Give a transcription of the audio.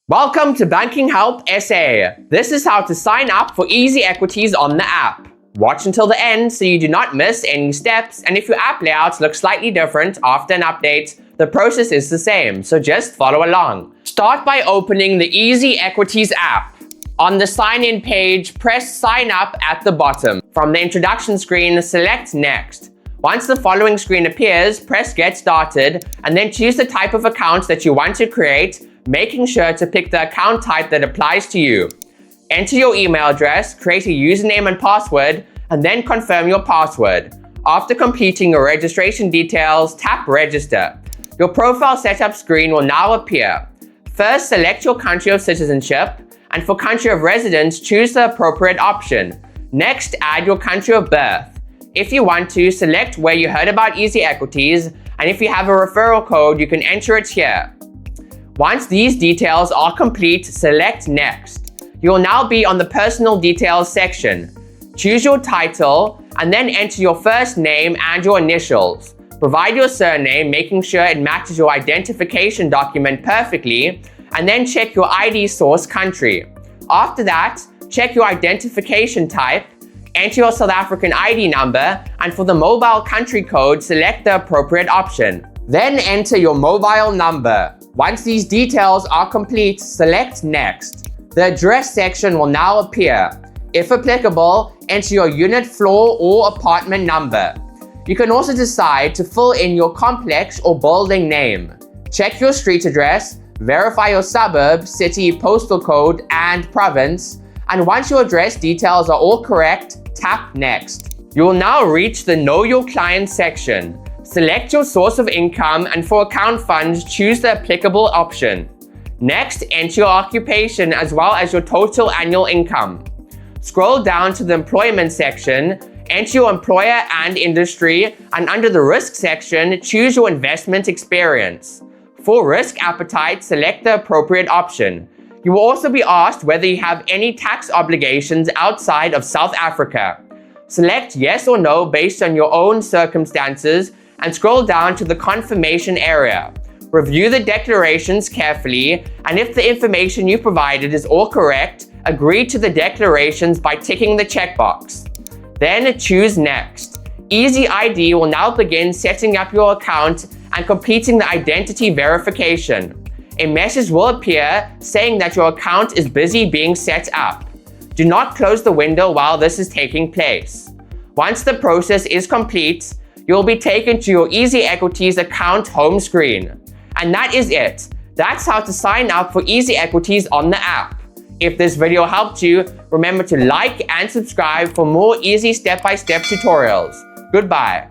Welcome to Banking Help SA. This is how to sign up for EasyEquities on the app. Watch until the end so you do not miss any steps, and if your app layouts look slightly different after an update, the process is the same, so just follow along. Start by opening the EasyEquities app. On the sign-in page, press Sign Up at the bottom. From the introduction screen, select Next. Once the following screen appears, press Get Started, and then choose the type of account that you want to create, making sure to pick the account type that applies to you. Enter your email address, create a username and password, and then confirm your password. After completing your registration details, tap Register. Your profile setup screen will now appear. First, select your country of citizenship, and for country of residence, choose the appropriate option. Next, add your country of birth. If you want to, select where you heard about EasyEquities, and if you have a referral code, you can enter it here. Once these details are complete, select Next. You will now be on the Personal Details section. Choose your title, and then enter your first name and your initials. Provide your surname, making sure it matches your identification document perfectly, and then check your ID source country. After that, check your identification type, enter your South African ID number, and for the mobile country code, select the appropriate option. Then enter your mobile number. Once these details are complete, select Next. The address section will now appear. If applicable, enter your unit, floor, or apartment number. You can also decide to fill in your complex or building name. Check your street address, verify your suburb, city, postal code, and province, and once your address details are all correct, tap Next. You will now reach the Know Your Client section. Select your source of income, and for account funds, choose the applicable option. Next, enter your occupation as well as your total annual income. Scroll down to the Employment section, enter your employer and industry, and under the Risk section, choose your investment experience. For risk appetite, select the appropriate option. You will also be asked whether you have any tax obligations outside of South Africa. Select yes or no based on your own circumstances and scroll down to the confirmation area. Review the declarations carefully, and if the information you provided is all correct, agree to the declarations by ticking the checkbox. Then choose Next. EasyID will now begin setting up your account and completing the identity verification. A message will appear saying that your account is busy being set up. Do not close the window while this is taking place. Once the process is complete, you'll be taken to your EasyEquities account home screen. And that is it. That's how to sign up for EasyEquities on the app. If this video helped you, remember to like and subscribe for more easy step-by-step tutorials. Goodbye.